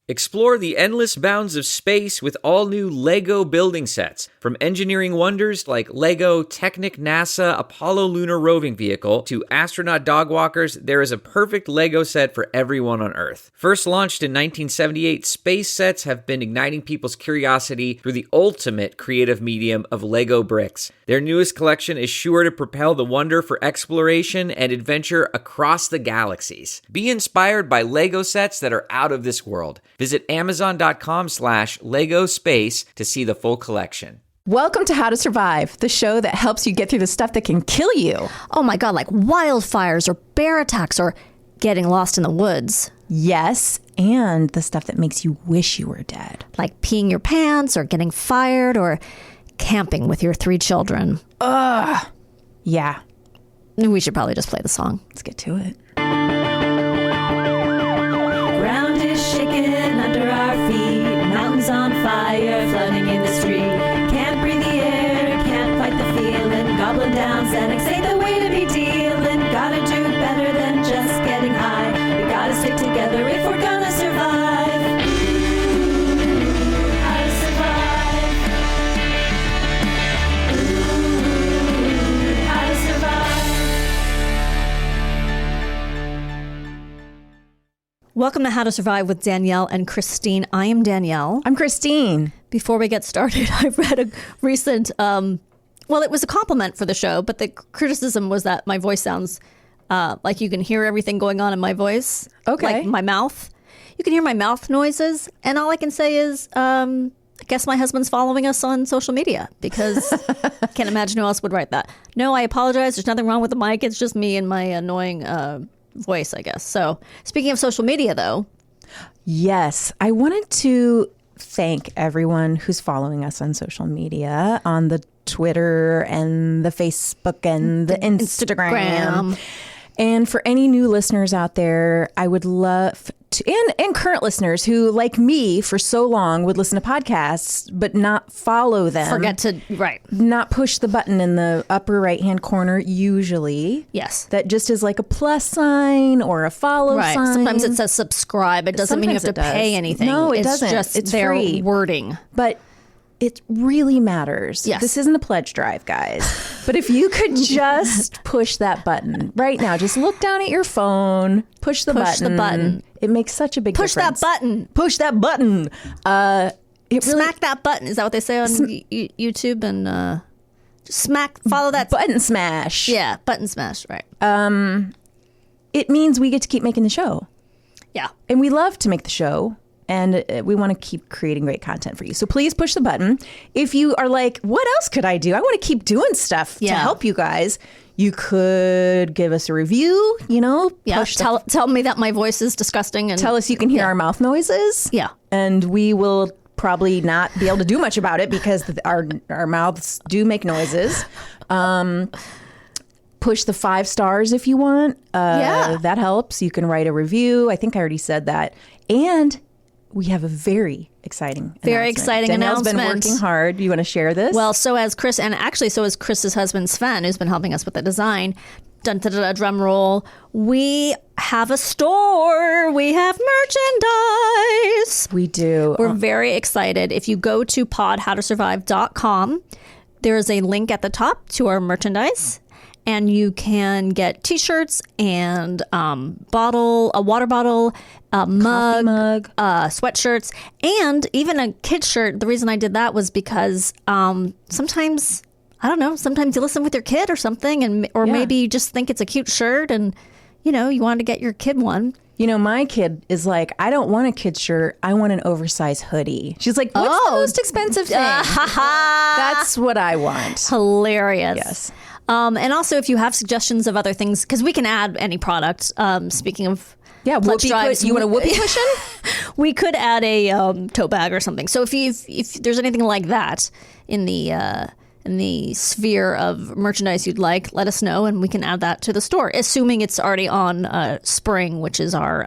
Explore the endless bounds of space with all new LEGO building sets. From engineering wonders like LEGO Technic NASA Apollo Lunar Roving Vehicle to astronaut dog walkers, there is a perfect LEGO set for everyone on Earth. First launched in 1978, space sets have been igniting people's curiosity through the ultimate creative medium of LEGO bricks. Their newest collection is sure to propel the wonder for exploration and adventure across the galaxies. Be inspired by LEGO sets that are out of this world. Visit Amazon.com/LEGO Space to see the full collection. Welcome to How to Survive, the show that helps you get through the stuff that can kill you. Oh my God, like wildfires or bear attacks or getting lost in the woods. Yes, and the stuff that makes you wish you were dead. Like peeing your pants or getting fired or camping with your 3 children. Ugh. Yeah. We should probably just play the song. Let's get to it. Ground is shaking under our feet. Mountains on fire, flooding in the street. Can't breathe the air, can't fight the feeling. Gobbling down Xanax ain't the way to be dealing. Gotta do better than just getting high. We gotta stick together if we're gonna survive. How to survive. How to survive. Welcome to How to Survive with Danielle and Kristine. I am Danielle. I'm Kristine. Before we get started, I read a recent, well, it was a compliment for the show, but the criticism was that my voice sounds like you can hear everything going on in my voice. Okay. Like my mouth. You can hear my mouth noises. And all I can say is, I guess my husband's following us on social media because I can't imagine who else would write that. No, I apologize. There's nothing wrong with the mic. It's just me and my annoying voice, I guess. So speaking of social media, though. Yes, I wanted to thank everyone who's following us on social media, on the Twitter and the Facebook and the Instagram. And for any new listeners out there, I would love to, and current listeners who, like me, for so long would listen to podcasts but not follow them. Forget to, right. Not push the button in the upper right-hand corner, usually. Yes. That just is like a plus sign or a follow Right. sign. Sometimes it says subscribe. It doesn't mean you have to pay anything. No, it doesn't. It's just It's their free. wording. But it really matters. Yes. This isn't a pledge drive, guys. But if you could just push that button right now, just look down at your phone, push the button. It makes such a big difference. Push that button. Push that button. Smack that button. Is that what they say on YouTube? And just smack, follow that. Button smash. Yeah, button smash, right. It means we get to keep making the show. Yeah. And we love to make the show. And we want to keep creating great content for you. So please push the button. If you are like, what else could I do? I want to keep doing stuff to help you guys. You could give us a review, Yeah, tell me that my voice is disgusting. And tell us you can hear our mouth noises. Yeah. And we will probably not be able to do much about it because our mouths do make noises. Push the 5 stars if you want. That helps. You can write a review. I think I already said that. And we have a very exciting announcement. Danielle's been working hard. You want to share this? Well, so has Chris, and actually so has Chris's husband, Sven, who's been helping us with the design. Dun, dun, dun, dun, drum roll. We have a store. We have merchandise. We do. We're very excited. If you go to podhowtosurvive.com, there is a link at the top to our merchandise. And you can get T-shirts and a water bottle, a mug, sweatshirts, and even a kid shirt. The reason I did that was because sometimes, I don't know, sometimes you listen with your kid or something, or maybe you just think it's a cute shirt and, you want to get your kid one. My kid is like, I don't want a kid's shirt. I want an oversized hoodie. She's like, what's the most expensive thing? That's what I want. Hilarious. Yes. And also, if you have suggestions of other things, because we can add any product. Speaking of pledge drives, you want a whoopee cushion? We could add a tote bag or something. So if there's anything like that in the sphere of merchandise you'd like, let us know, and we can add that to the store, assuming it's already on Spring, which is our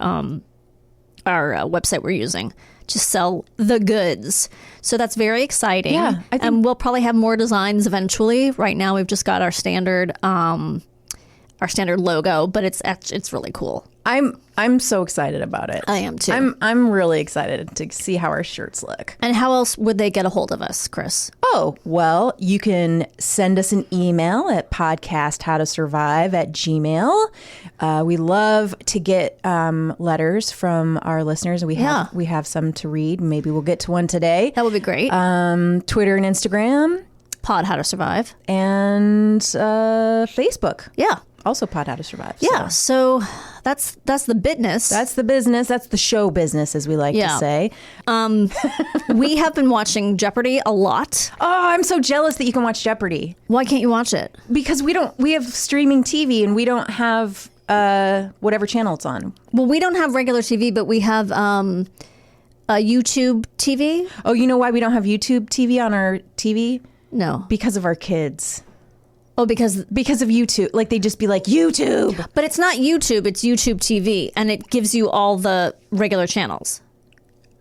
website we're using to sell the goods. So that's very exciting. Yeah, and we'll probably have more designs eventually. Right now, we've just got our standard our standard logo, but it's really cool. I'm so excited about it. I am too. I'm really excited to see how our shirts look. And how else would they get a hold of us, Chris? Oh, well, you can send us an email at podcasthowtosurvive@gmail. We love to get letters from our listeners. We have some to read. Maybe we'll get to one today. That would be great. Twitter and Instagram. Pod How to Survive. And Facebook. Yeah. Also Pod How to Survive. Yeah. So that's the business. That's the business. That's the show business, as we like to say. We have been watching Jeopardy a lot. Oh, I'm so jealous that you can watch Jeopardy. Why can't you watch it? Because we have streaming TV and we don't have whatever channel it's on. Well, we don't have regular TV, but we have a YouTube TV. Oh, you know why we don't have YouTube TV on our TV? No. Because of our kids. Oh, because of YouTube. Like, they just be like, YouTube. But it's not YouTube, it's YouTube TV, and it gives you all the regular channels.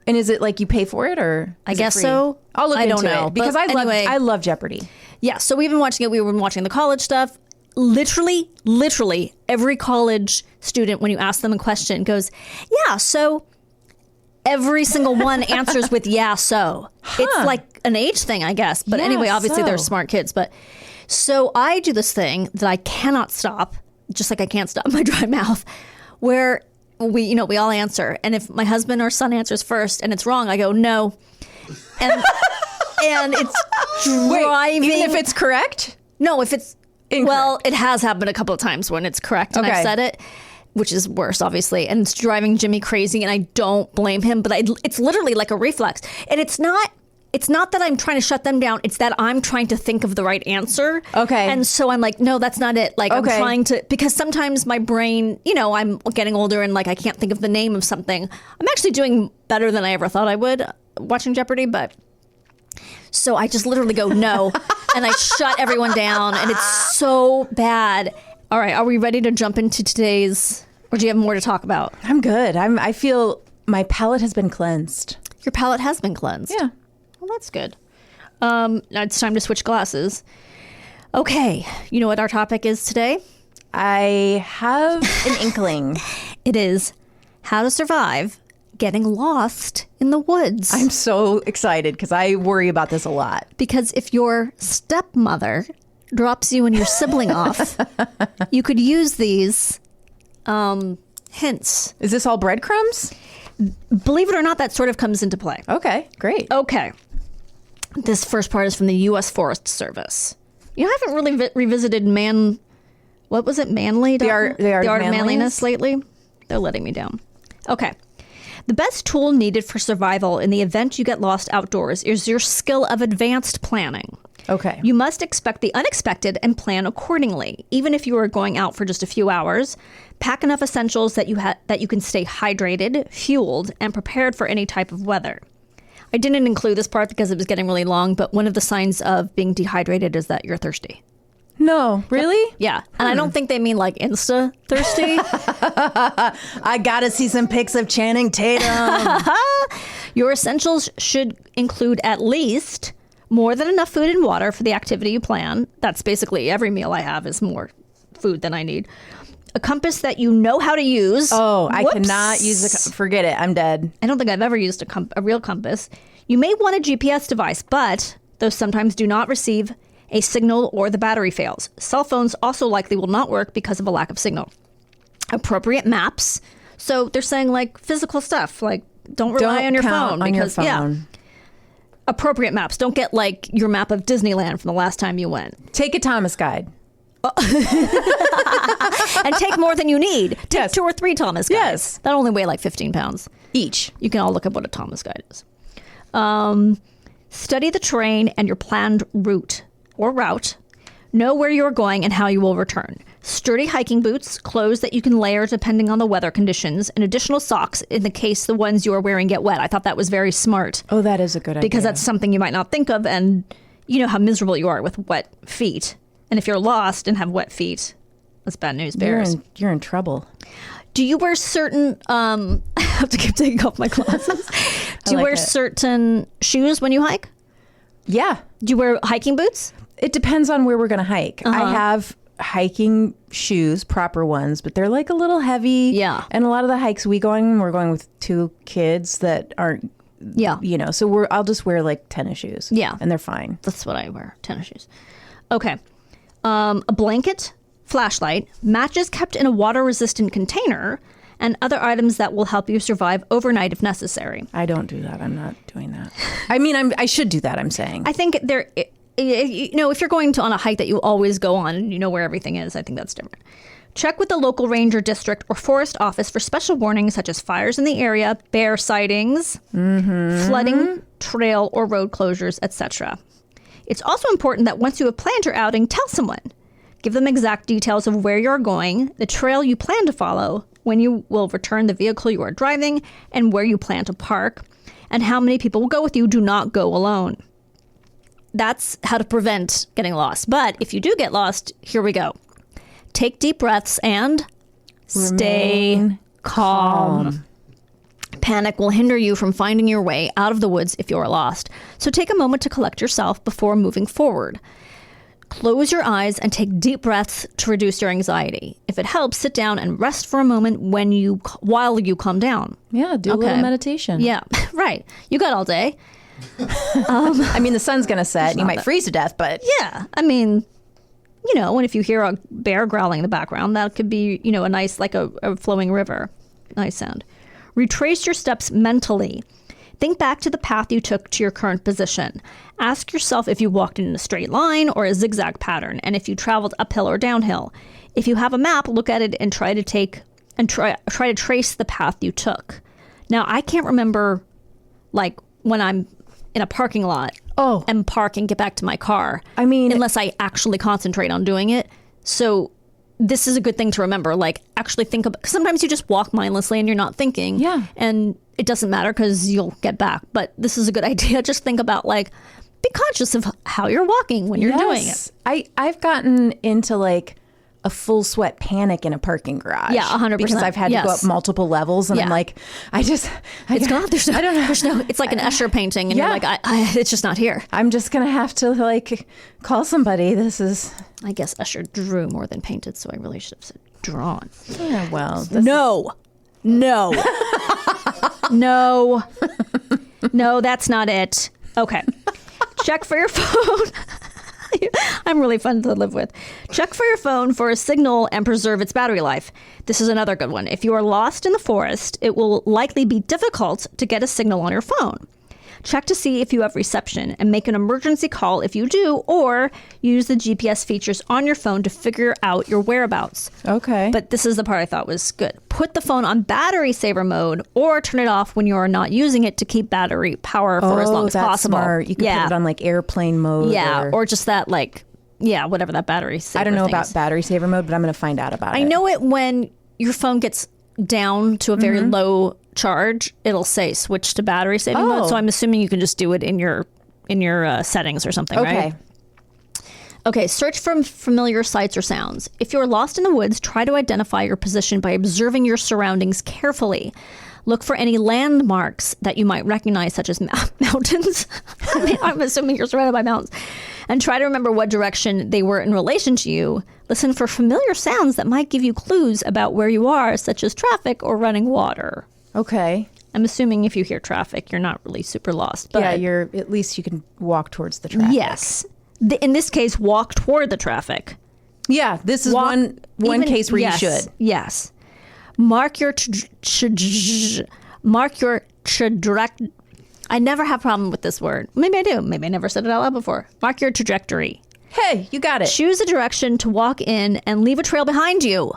And is it like you pay for it, or I guess so. I'll look into it because I love Jeopardy. Yeah, so we've been watching it. We've been watching the college stuff. Literally every college student, when you ask them a question, goes, yeah, so every single one answers with yeah, so. It's like an age thing, I guess. But anyway, obviously they're smart kids. But so I do this thing that I cannot stop, just like I can't stop my dry mouth, where we all answer. And if my husband or son answers first and it's wrong, I go, no. And it's driving. Wait, even if it's correct? No, if it's incorrect. Well, it has happened a couple of times when it's correct and I've said it, which is worse, obviously. And it's driving Jimmy crazy, and I don't blame him, but it's literally like a reflex. And it's not that I'm trying to shut them down. It's that I'm trying to think of the right answer. Okay. And so I'm like, no, that's not it. Like, I'm trying to, because sometimes my brain, I'm getting older and like I can't think of the name of something. I'm actually doing better than I ever thought I would watching Jeopardy, but so I just literally go, no. And I shut everyone down, and it's so bad. All right. Are we ready to jump into today's, or do you have more to talk about? I'm good. I feel my palate has been cleansed. Your palate has been cleansed. Yeah. Well, that's good. Now it's time to switch glasses. Okay. You know what our topic is today? I have an inkling. It is how to survive getting lost in the woods. I'm so excited because I worry about this a lot. Because if your stepmother drops you and your sibling off, you could use these hints. Is this all breadcrumbs? Believe it or not, that sort of comes into play. Okay, great. Okay. This first part is from the U.S. Forest Service. I haven't really revisited what was it, Manly? The Art of Manliness lately. They're letting me down. Okay. The best tool needed for survival in the event you get lost outdoors is your skill of advanced planning. Okay. You must expect the unexpected and plan accordingly. Even if you are going out for just a few hours, pack enough essentials that you can stay hydrated, fueled, and prepared for any type of weather. I didn't include this part because it was getting really long, but one of the signs of being dehydrated is that you're thirsty. No, really? Yeah. And I don't think they mean like insta thirsty. I gotta see some pics of Channing Tatum. Your essentials should include at least more than enough food and water for the activity you plan. That's basically every meal I have is more food than I need. A compass that you know how to use. Oh, I cannot use forget it. I'm dead. I don't think I've ever used a real compass. You may want a GPS device, but those sometimes do not receive a signal or the battery fails. Cell phones also likely will not work because of a lack of signal. Appropriate maps. So they're saying like physical stuff, like don't rely on your phone. Yeah. Appropriate maps. Don't get like your map of Disneyland from the last time you went. Take a Thomas guide. And take more than you need. Take 2 or 3 Thomas guides. Yes. That only weigh like 15 pounds. Each. You can all look up what a Thomas guide is. Study the terrain and your planned route. Know where you're going and how you will return. Sturdy hiking boots, clothes that you can layer depending on the weather conditions, and additional socks in the case the ones you are wearing get wet. I thought that was very smart. Oh, that is a good idea. Because that's something you might not think of, and you know how miserable you are with wet feet. And if you're lost and have wet feet, that's bad news bears. You're in trouble. Do you wear certain, I have to keep taking off my glasses. Do you wear certain shoes when you hike? Yeah. Do you wear hiking boots? It depends on where we're going to hike. I have hiking shoes, proper ones, but they're like a little heavy. Yeah. And a lot of the hikes we're going with 2 kids that aren't, so I'll just wear like tennis shoes. Yeah. And they're fine. That's what I wear, tennis shoes. Okay. A blanket, flashlight, matches kept in a water-resistant container, and other items that will help you survive overnight if necessary. I don't do that. I'm not doing that. I mean, I should do that, I'm saying. I think if you're going on a hike that you always go on and you know where everything is, I think that's different. Check with the local ranger district or forest office for special warnings such as fires in the area, bear sightings, flooding, trail or road closures, etc. It's also important that once you have planned your outing, tell someone. Give them exact details of where you're going, the trail you plan to follow, when you will return the vehicle you are driving, and where you plan to park, and how many people will go with you. Do not go alone. That's how to prevent getting lost. But if you do get lost, here we go. Take deep breaths and stay calm. Panic will hinder you from finding your way out of the woods if you're lost. So take a moment to collect yourself before moving forward. Close your eyes and take deep breaths to reduce your anxiety. If it helps, sit down and rest for a moment while you calm down. Yeah, do a little meditation. Yeah, right. You got all day. I mean, the sun's going to set and you might freeze to death, but... Yeah, I mean, and if you hear a bear growling in the background, that could be, a nice, like a flowing river. Nice sound. Retrace your steps mentally. Think back to the path you took to your current position. Ask yourself if you walked in a straight line or a zigzag pattern, and if you traveled uphill or downhill. If you have a map, look at it and try to trace the path you took. Now, I can't remember, like, when I'm in a parking lot and park and get back to my car. I mean, unless I actually concentrate on doing it. So this is a good thing to remember. Like, actually think about, because sometimes you just walk mindlessly and you're not thinking. Yeah. And it doesn't matter because you'll get back. But this is a good idea. Just think about, like, be conscious of how you're walking when you're doing it. I've gotten into like a full sweat panic in a parking garage. Yeah, 100%. Because I've had to go up multiple levels, and I'm like, it's gone. I don't know. It's like an Escher painting, and you're like, it's just not here. I'm just gonna have to like call somebody. This is. I guess Escher drew more than painted, so I really should have said drawn. Yeah, well, no, that's not it. Okay, check for your phone. I'm really fun to live with. Check for your phone for a signal and preserve its battery life. This is another good one. If you are lost in the forest, it will likely be difficult to get a signal on your phone. Check to see if you have reception and make an emergency call if you do, or use the GPS features on your phone to figure out your whereabouts. Okay. But this is the part I thought was good. Put the phone on battery saver mode or turn it off when you are not using it to keep battery power for as long as possible. Smart. You can put it on like airplane mode. Yeah, or just that whatever that battery saver I don't know thing about is. battery saver mode, but I'm going to find out about it. I know it when your phone gets down to a very low charge, it'll say switch to battery saving mode. So I'm assuming you can just do it in your settings or something, right? Okay, search for familiar sights or sounds. If you're lost in the woods, try to identify your position by observing your surroundings carefully. Look for any landmarks that you might recognize, such as mountains. I'm assuming you're surrounded by mountains. And try to remember what direction they were in relation to you. Listen for familiar sounds that might give you clues about where you are, such as traffic or running water. Okay. I'm assuming if you hear traffic, you're not really super lost. But yeah, at least you can walk towards the traffic. Yes. In this case, walk toward the traffic. Yeah, this is one case where you should. Yes. Mark your trajectory. I never have a problem with this word. Maybe I do. Maybe I never said it out loud before. Mark your trajectory. Hey, you got it. Choose a direction to walk in and leave a trail behind you.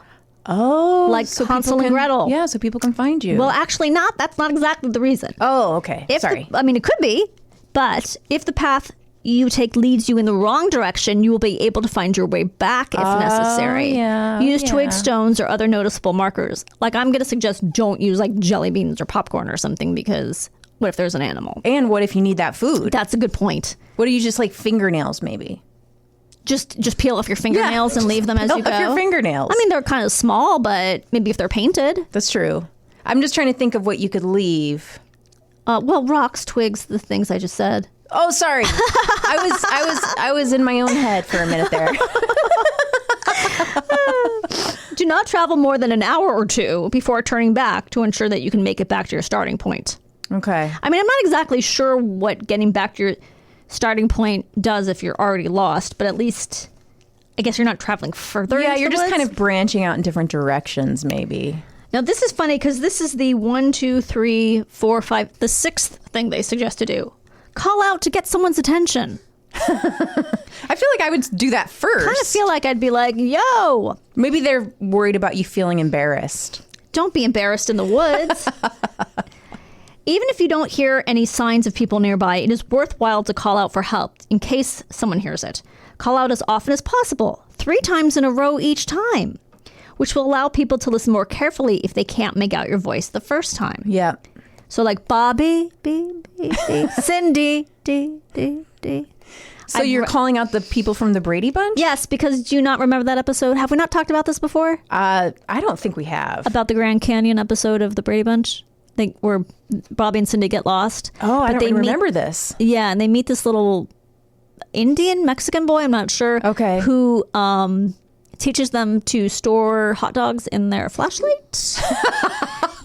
Oh, like so Hansel and Gretel. Yeah, so people can find you. Well, actually not. That's not exactly the reason. Oh, okay. Sorry. It could be. But if the path you take leads you in the wrong direction, you will be able to find your way back if necessary. Yeah, use twig stones or other noticeable markers. Like, I'm going to suggest don't use like jelly beans or popcorn or something, because what if there's an animal? And what if you need that food? That's a good point. What do you just like fingernails maybe? Just peel off your fingernails and leave them as you go. Peel off your fingernails. I mean, they're kind of small, but maybe if they're painted. That's true. I'm just trying to think of what you could leave. Well, rocks, twigs, the things I just said. Oh, sorry. I was in my own head for a minute there. Do not travel more than an hour or two before turning back to ensure that you can make it back to your starting point. Okay. I mean, I'm not exactly sure what getting back to your starting point does if you're already lost, but at least I guess you're not traveling further. Yeah, into you're the just woods. kind of branching out in different directions, maybe. Now, this is funny because this is the 1, 2, 3, 4, 5, the sixth thing they suggest to do. Call out to get someone's attention. I feel like I would do that first. I kind of feel like I'd be like, yo, Maybe they're worried about you feeling embarrassed. don't be embarrassed in the woods. Even if you don't hear any signs of people nearby, it is worthwhile to call out for help in case someone hears it. Call out as often as possible, 3 times in a row each time, which will allow people to listen more carefully if they can't make out your voice the first time. Yeah. So like Bobby, B, B, B, Cindy, D, D, D. So you're calling out the people from the Brady Bunch? Yes, because do you not remember that episode? Have we not talked about this before? I don't think we have. About the Grand Canyon episode of the Brady Bunch? Where Bobby and Cindy get lost. Oh, I But don't they remember this. Yeah, and they meet this little Indian, Mexican boy, I'm not sure. Okay. Who teaches them to store hot dogs in their flashlight.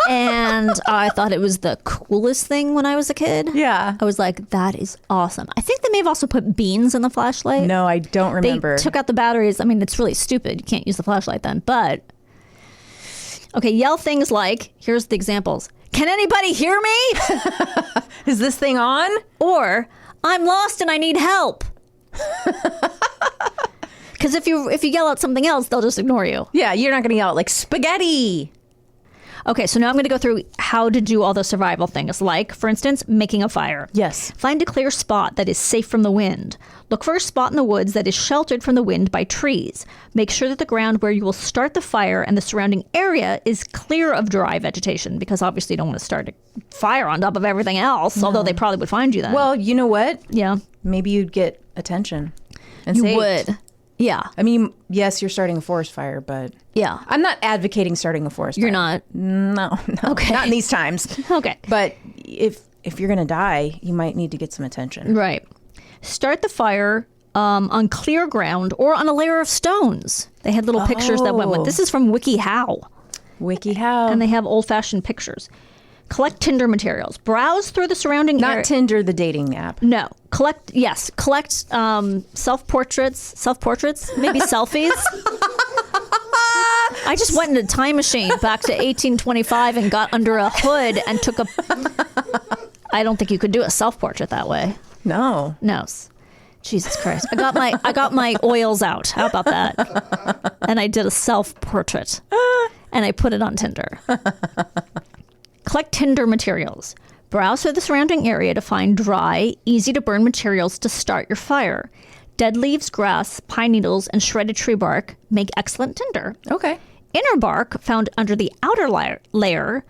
And I thought it was the coolest thing when I was a kid. Yeah. I was like, that is awesome. I think they may have also put beans in the flashlight. No, I don't remember. They took out the batteries. I mean, it's really stupid. You can't use the flashlight then. But, okay, yell things like, here's the examples. Can anybody hear me? Is this thing on? Or, I'm lost and I need help. Because if you yell out something else, they'll just ignore you. Yeah, you're not going to yell out like spaghetti. Okay, so now I'm going to go through how to do all the survival things, like, for instance, making a fire. Yes. Find a clear spot that is safe from the wind. Look for a spot in the woods that is sheltered from the wind by trees. Make sure that the ground where you will start the fire and the surrounding area is clear of dry vegetation, because obviously you don't want to start a fire on top of everything else, although they probably would find you then. Well, you know what? yeah, Maybe you'd get attention. And you saved. would. Yeah, I mean, yes, you're starting a forest fire, but yeah. I'm not advocating starting a forest You're fire. not. No. Okay. Not in these times. Okay. But if you're going to die, you might need to get some attention. Right. Start the fire on clear ground or on a layer of stones. They had little pictures that went with. This is from WikiHow, WikiHow. and they have old-fashioned pictures. Collect tinder materials. Browse through the surrounding area. Not Tinder, the dating app. No. Collect self-portraits, maybe selfies. I just went in a time machine back to 1825 and got under a hood and took a... I don't think you could do a self-portrait that way. No. No. Jesus Christ. I got my oils out. How about that? And I did a self-portrait. And I put it on Tinder. Collect tinder materials. Browse through the surrounding area to find dry, easy-to-burn materials to start your fire. Dead leaves, grass, pine needles, and shredded tree bark make excellent tinder. Okay. Inner bark, found under the outer layer,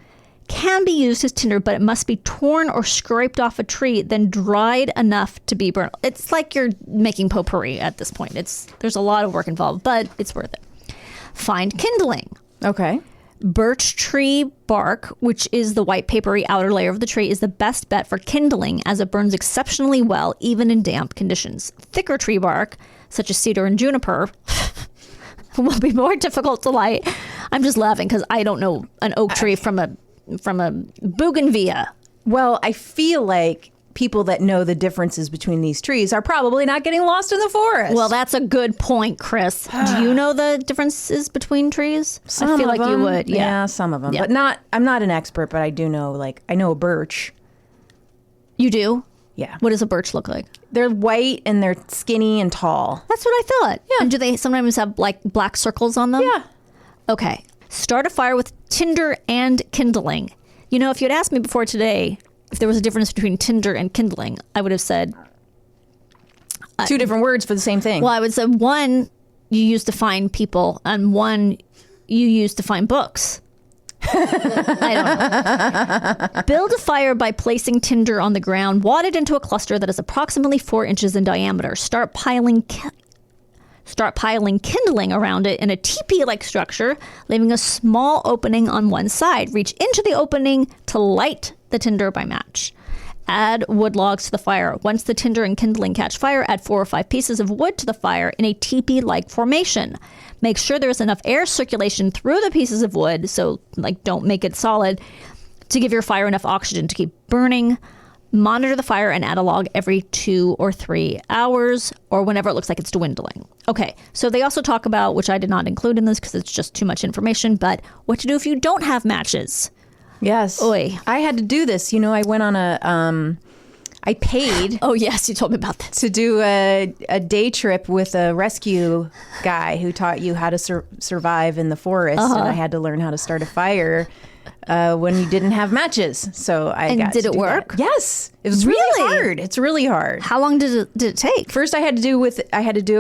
can be used as tinder, but it must be torn or scraped off a tree, then dried enough to be burned. It's like you're making potpourri at this point. There's a lot of work involved, but it's worth it. Find kindling. Okay. Birch tree bark, which is the white papery outer layer of the tree, is the best bet for kindling as it burns exceptionally well, even in damp conditions. Thicker tree bark, such as cedar and juniper, will be more difficult to light. I'm just laughing because I don't know an oak tree from a bougainvillea. Well, I feel like people that know the differences between these trees are probably not getting lost in the forest. Well, that's a good point, Chris. Do you know the differences between trees? I feel like you would. Yeah. Some of them. Yeah. But I'm not an expert, but I do know, I know a birch. You do? Yeah. What does a birch look like? They're white and they're skinny and tall. That's what I thought. Yeah. And do they sometimes have like black circles on them? Yeah. Okay. Start a fire with tinder and kindling. You know, if you had asked me before today if there was a difference between tinder and kindling, I would have said... Two different words for the same thing. Well, I would say one you use to find people and one you use to find books. I don't know. Build a fire by placing tinder on the ground, wad it into a cluster that is approximately 4 inches in diameter. Start piling kindling around it in a teepee-like structure, leaving a small opening on one side. Reach into the opening to light the tinder by match. Add wood logs to the fire. Once the tinder and kindling catch fire, add 4 or 5 pieces of wood to the fire in a teepee-like formation. Make sure there's enough air circulation through the pieces of wood, so don't make it solid, to give your fire enough oxygen to keep burning. Monitor the fire and add a log every 2 or 3 hours or whenever it looks like it's dwindling. Okay, so they also talk about, which I did not include in this because it's just too much information, but what to do if you don't have matches. Yes. Oy. I had to do this. I went on I paid Oh, yes, you told me about that. to do a day trip with a rescue guy who taught you how to survive in the forest. And I had to learn how to start a fire when you didn't have matches. So And got did to it do work? that. Yes. It was really hard. It's really hard. How long did it take? First, I had to do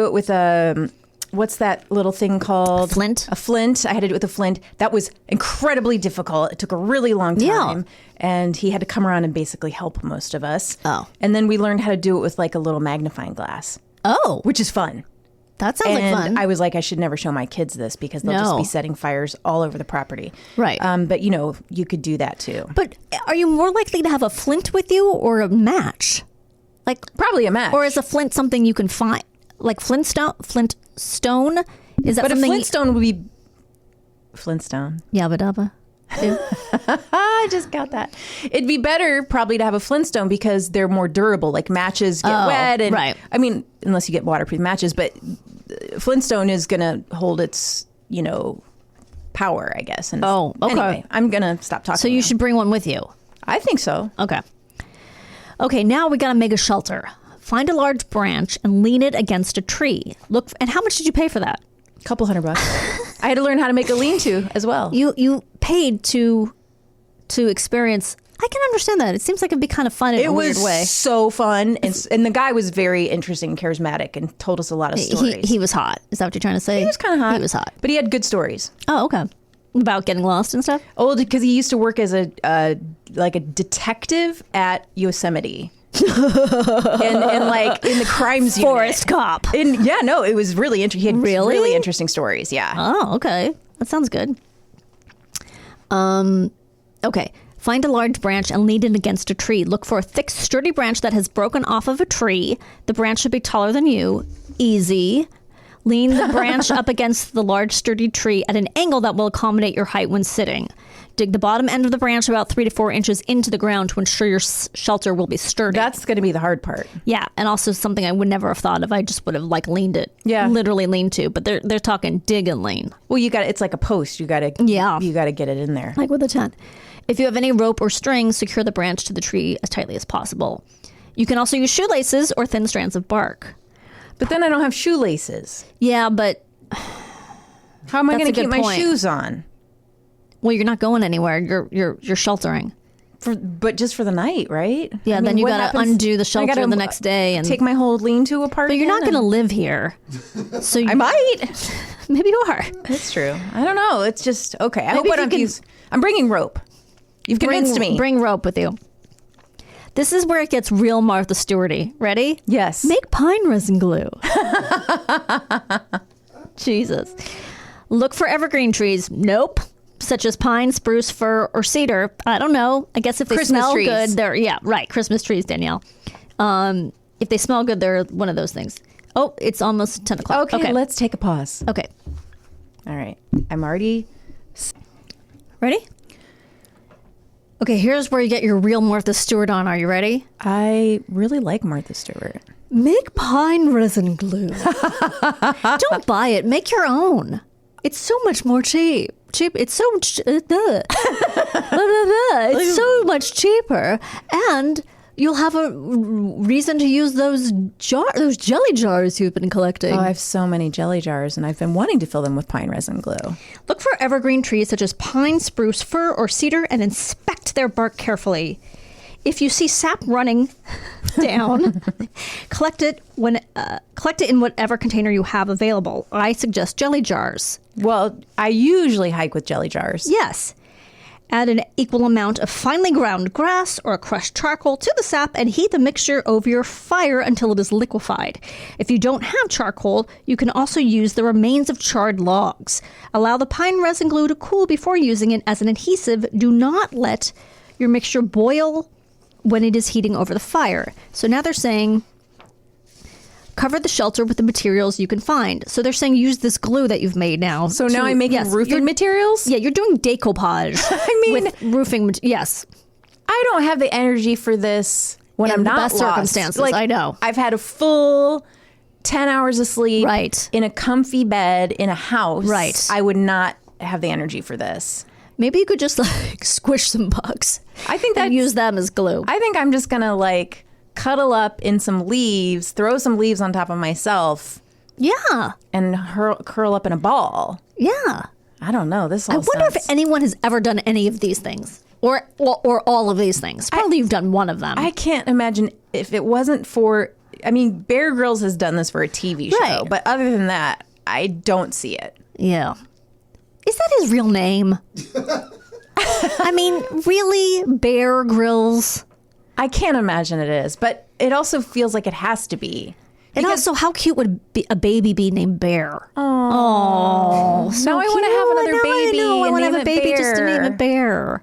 it with what's that little thing called? Flint? A flint. I had to do it with a flint. That was incredibly difficult. It took a really long time. Yeah. And he had to come around and basically help most of us. Oh. And then we learned how to do it with a little magnifying glass, Oh, which is fun. that sounds like fun. I was like, I should never show my kids this because they'll just No. be setting fires all over the property. Right. But, you could do that too. But are you more likely to have a flint with you or a match? Probably a match. Or is a flint something you can find? Like Flintstone? Is that but a something? Flintstone would be... Flintstone. Yabba dabba. I just got that. It'd be better probably to have a Flintstone because they're more durable. Like matches get wet. And, right. I mean, unless you get waterproof matches, but Flintstone is going to hold its, power, I guess. And Oh, okay. Anyway, I'm going to stop talking. So you now. should bring one with you. I think so. Okay. Okay, now we got to make a shelter. Find a large branch and lean it against a tree. And how much did you pay for that? A couple $100. I had to learn how to make a lean-to as well. You paid to experience. I can understand that. It seems like it'd be kind of fun in a weird way. It was so fun. And the guy was very interesting and charismatic and told us a lot of stories. He was hot. Is that what you're trying to say? He was kind of hot. He was hot. But he had good stories. Oh, okay. About getting lost and stuff? Oh, because he used to work as a detective at Yosemite. and like in the crimes unit. Forest cop. It was really interesting. He had Really? really interesting stories. Yeah. Oh, okay. That sounds good. Okay. Find a large branch and lean it against a tree. Look for a thick, sturdy branch that has broken off of a tree. The branch should be taller than you. Easy. Lean the branch up against the large, sturdy tree at an angle that will accommodate your height when sitting. Dig the bottom end of the branch about 3 to 4 inches into the ground to ensure your shelter will be sturdy. That's going to be the hard part. Yeah, and also something I would never have thought of. I just would have leaned it. Yeah. Literally leaned to, but they're talking dig and lean. Well, it's like a post. You got to get it in there. Like with a tent. If you have any rope or string, secure the branch to the tree as tightly as possible. You can also use shoelaces or thin strands of bark. But then I don't have shoelaces. Yeah, but How am I That's going a to keep good my point. shoes on? well, you're not going anywhere. You're sheltering. But just for the night, right? Yeah, then you got to undo the shelter the next day and take my whole lean-to apart. But you're not again going to live here. So I might. maybe you are. That's true. I don't know. It's just okay. I hope Maybe what if I'm you can- using. I'm bringing rope. You've convinced me. Bring rope with you. This is where it gets real Martha Stewarty. Ready? Yes. Make pine resin glue. Jesus. Look for evergreen trees. Nope. Such as pine, spruce, fir, or cedar. I don't know. I guess if they Christmas smell trees. good, they're right. Christmas trees, Danielle. If they smell good, they're one of those things. Oh, it's almost 10 o'clock. Okay, let's take a pause. Okay. All right. I'm already. Ready? Okay, here's where you get your real Martha Stewart on. Are you ready? I really like Martha Stewart. Make pine resin glue. Don't buy it. Make your own. It's so much more cheap. It's so it's so much cheaper, and you'll have a reason to use those jelly jars you've been collecting. Oh, I have so many jelly jars, and I've been wanting to fill them with pine resin glue. Look for evergreen trees such as pine, spruce, fir, or cedar, and inspect their bark carefully. If you see sap running down, collect it in whatever container you have available. I suggest jelly jars. Well, I usually hike with jelly jars. Yes. Add an equal amount of finely ground grass or crushed charcoal to the sap and heat the mixture over your fire until it is liquefied. If you don't have charcoal, you can also use the remains of charred logs. Allow the pine resin glue to cool before using it as an adhesive. Do not let your mixture boil when it is heating over the fire. So now they're saying cover the shelter with the materials you can find. So they're saying use this glue that you've made now. So now I'm making roofing materials? Yeah, you're doing decoupage. I mean, with roofing. Yes. I don't have the energy for this when I'm not best lost. Circumstances. I know. I've had a full 10 hours of sleep. Right. In a comfy bed in a house. Right. I would not have the energy for this. Maybe you could just squish some bugs. I think and use them as glue. I think I'm just gonna cuddle up in some leaves, throw some leaves on top of myself. Yeah. And curl up in a ball. Yeah. I don't know. I wonder if anyone has ever done any of these things. Or all of these things. Probably you've done one of them. I can't imagine if it wasn't for... I mean, Bear Grylls has done this for a TV show. Right. But other than that, I don't see it. Yeah. Is that his real name? I mean, really? Bear Grylls? I can't imagine it is. But it also feels like it has to be. And also, how cute would a baby be named Bear? Oh, so now I want to have another baby. I want to have a baby Bear. just to name it Bear.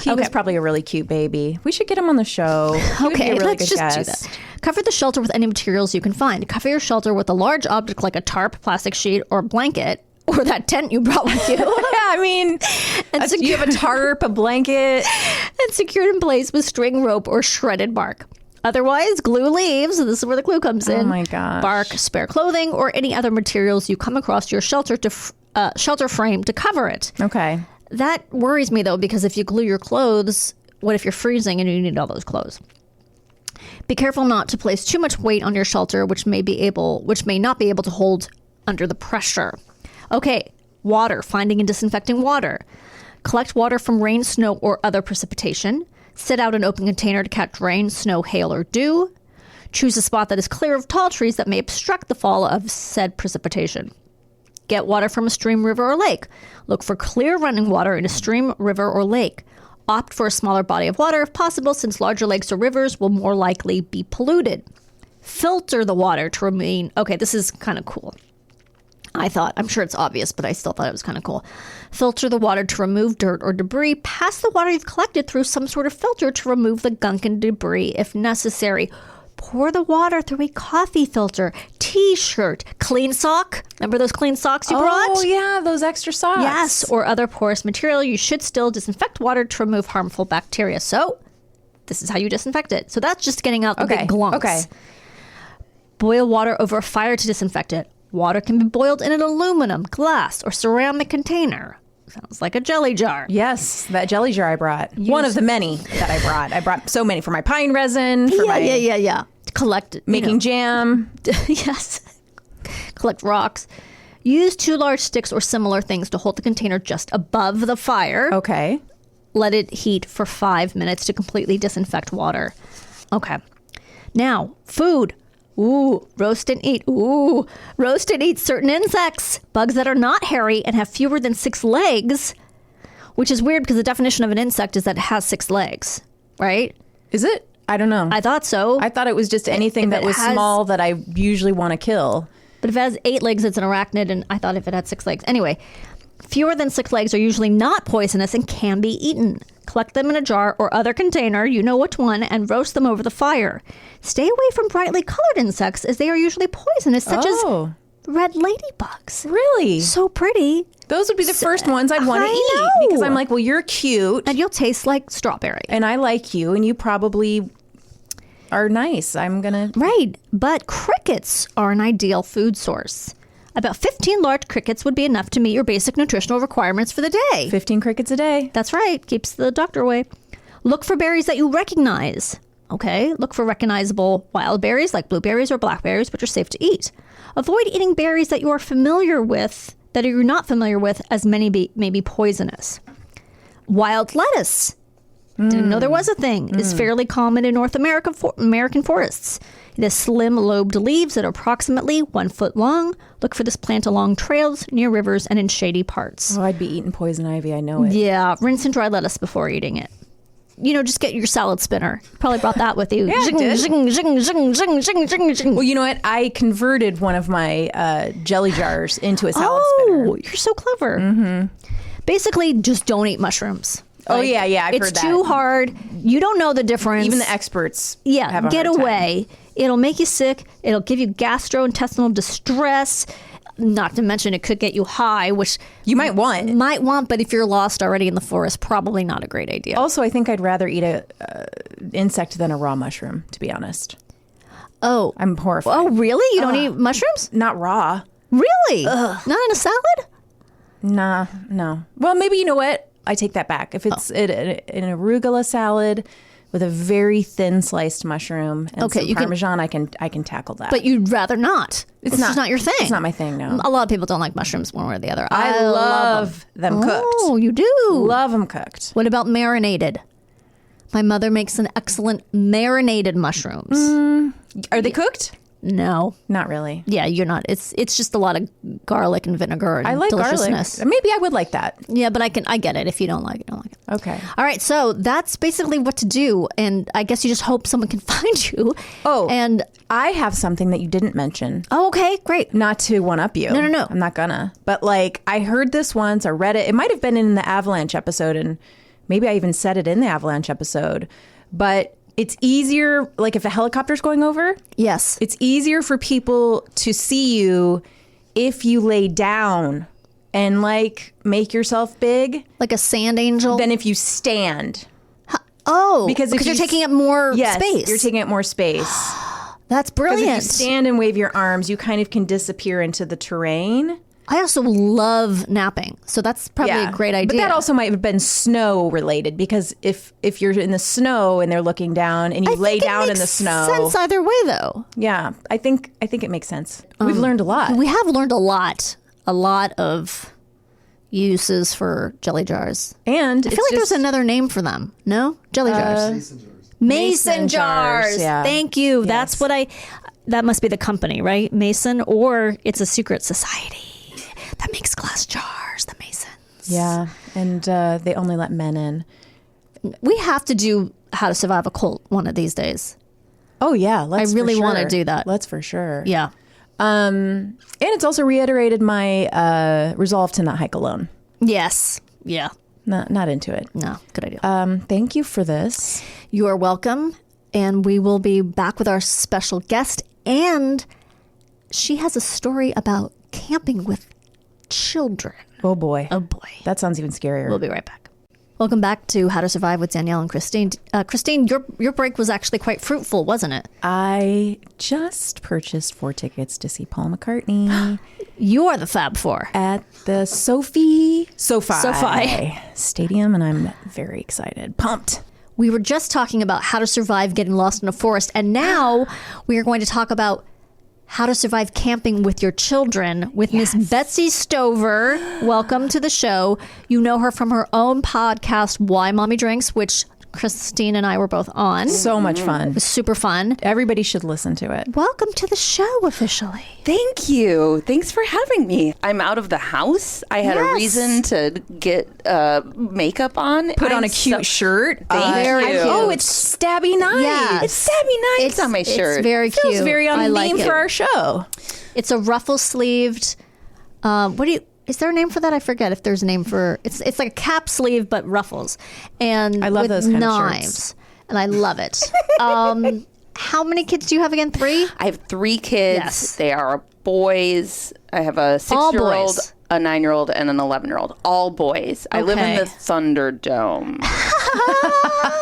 He was probably a really cute baby. We should get him on the show. He would be a really let's good just guest. do that. Cover the shelter with any materials you can find. Cover your shelter with a large object like a tarp, plastic sheet, or blanket, or that tent you brought with you. Yeah, I mean, you have a tarp, a blanket. And secured in place with string, rope, or shredded bark. Otherwise, glue leaves, and this is where the glue comes in. Oh my gosh. Bark, spare clothing, or any other materials you come across your shelter frame to cover it. Okay. That worries me, though, because if you glue your clothes, what if you're freezing and you need all those clothes? Be careful not to place too much weight on your shelter, which may not be able to hold under the pressure. Okay, water, finding and disinfecting water. Collect water from rain, snow, or other precipitation. Sit out an open container to catch rain, snow, hail, or dew. Choose a spot that is clear of tall trees that may obstruct the fall of said precipitation. Get water from a stream, river, or lake. Look for clear running water in a stream, river, or lake. Opt for a smaller body of water if possible, since larger lakes or rivers will more likely be polluted. Filter the water to remain... Okay, this is kind of cool. I'm sure it's obvious, but I still thought it was kind of cool. Filter the water to remove dirt or debris. Pass the water you've collected through some sort of filter to remove the gunk and debris if necessary. Pour the water through a coffee filter, t-shirt, clean sock. Remember those clean socks you brought? Oh, yeah, those extra socks. Yes, or other porous material. You should still disinfect water to remove harmful bacteria. So, this is how you disinfect it. So that's just getting out the big glunks. Okay. Boil water over a fire to disinfect it. Water can be boiled in an aluminum, glass, or ceramic container. Sounds like a jelly jar. Yes, that jelly jar I brought. One of the many that I brought. I brought so many for my pine resin. For Yeah. Collect making jam. Yes. Collect rocks. Use 2 large sticks or similar things to hold the container just above the fire. Okay. Let it heat for 5 minutes to completely disinfect water. Okay. Now, food. Ooh, roast and eat. Ooh, roast and eat certain insects. Bugs that are not hairy and have fewer than 6 legs, which is weird because the definition of an insect is that it has 6 legs, right? Is it? I don't know. I thought so. I thought it was just anything that was small that I usually want to kill. But if it has 8 legs, it's an arachnid, and I thought if it had 6 legs. Anyway, fewer than 6 legs are usually not poisonous and can be eaten. Collect them in a jar or other container, you know which one, and roast them over the fire. Stay away from brightly colored insects as they are usually poisonous, such as red ladybugs. Really? So pretty. Those would be the first ones I'd want to eat. know. Because I'm like, well, you're cute. And you'll taste like strawberry. And I like you. And you probably are nice. I'm going to... Right. But crickets are an ideal food source. About 15 large crickets would be enough to meet your basic nutritional requirements for the day. 15 crickets a day. That's right. Keeps the doctor away. Look for berries that you recognize. Okay. Look for recognizable wild berries like blueberries or blackberries, which are safe to eat. Avoid eating berries that you're not familiar with, as many may be poisonous. Wild lettuce. Didn't know there was a thing. Is fairly common in North American forests. It has slim lobed leaves that are approximately 1 foot long. Look for this plant along trails, near rivers, and in shady parts. Oh, I'd be eating poison ivy. I know it. Yeah, rinse and dry lettuce before eating it. Just get your salad spinner. Probably brought that with you. Yeah, I did. Zing, zing, zing, zing, zing, zing, zing. Well, you know what? I converted one of my jelly jars into a salad spinner. Oh, you're so clever. Mm-hmm. Basically, just don't eat mushrooms. Oh, yeah, I've heard It's that. too hard. You don't know the difference. Even the experts. Yeah, have a get hard time. away. It'll make you sick. It'll give you gastrointestinal distress. Not to mention, it could get you high, which You might want. but if you're lost already in the forest, probably not a great idea. Also, I think I'd rather eat a insect than a raw mushroom, to be honest. Oh, I'm horrified. oh, really? You don't eat mushrooms? Not raw. Really? Not in a salad? Nah, no. Well, maybe you know what? I take that back. If it's an arugula salad with a very thin sliced mushroom and Okay, some you can- Parmesan, I can tackle that. But you'd rather not. It's just not your thing. It's not my thing, no. A lot of people don't like mushrooms one way or the other. I love them cooked. Oh, you do? Love them cooked. What about marinated? My mother makes an excellent marinated mushrooms. Are they cooked? No. Not really. Yeah, you're not. It's just a lot of garlic and vinegar and I like deliciousness. garlic. Maybe I would like that. Yeah, but I get it. If you don't like it, don't like it. Okay. All right, so that's basically what to do, and I guess you just hope someone can find you. Oh, and I have something that you didn't mention. oh, okay, great. Not to one up you. No. I'm not gonna. But like, I heard this once, I read it. It might have been in the Avalanche episode, and maybe I even said it in the Avalanche episode. But it's easier, like if a helicopter's going over, Yes. it's easier for people to see you if you lay down and like make yourself big Like a sand angel. than if you stand. Oh, Because if you're you taking up more Yes, space. you're taking up more space. That's Because brilliant. if you stand and wave your arms, you kind of can disappear into the terrain. I also love napping, so that's probably a great idea. But that also might have been snow related, because if you're in the snow and they're looking down and you I lay think it down in makes the snow. Sense either way, though. Yeah, I think it makes sense. We've learned a lot. We have learned a lot of uses for jelly jars. And I feel like there's another name for them. No, jelly jars. Mason jars. Yeah. Thank you. That's what that must be the company, right? Mason, or it's a secret society that makes glass jars, the Masons. Yeah, and they only let men in. We have to do How to Survive a Cult one of these days. Oh yeah, let's. I really for wanna sure. do that. Let's for sure. Yeah. And it's also reiterated my resolve to not hike alone. Yes. Yeah. Not into it. No, good idea. Thank you for this. You are welcome. And we will be back with our special guest. And she has a story about camping with children. Oh boy. Oh, boy. That sounds even scarier. We'll be right back. Welcome back to How to Survive with Danielle and Kristine. Kristine, your break was actually quite fruitful, wasn't it? I just purchased 4 tickets to see Paul McCartney You are the Fab Four. at the SoFi SoFi. Stadium, and I'm very excited. Pumped. We were just talking about how to survive getting lost in a forest, and now we are going to talk about how to survive camping with your children with Miss Betsy Stover. Welcome to the show. You know her from her own podcast, Why Mommy Drinks, which Kristine and I were both on. So much fun. It was super fun. Everybody should listen to it. Welcome to the show officially. Thank you. Thanks for having me. I'm out of the house. I had a reason to get makeup on. Put on a cute shirt. Thank you. Oh, it's Stabby Nights. Yeah. It's Stabby Nights on my shirt. It's very cute. Feels very on I like theme it. for our show. It's a ruffle sleeved. Is there a name for that? I forget if there's a name for it's like a cap sleeve but ruffles, and I love with those kind of knives, shirts. and I love it. How many kids do you have again? 3? I have 3 kids. Yes. They are boys. I have a All 6-year-old, boys. a 9-year-old, and an 11-year-old. All boys. I live in Okay. the Thunderdome.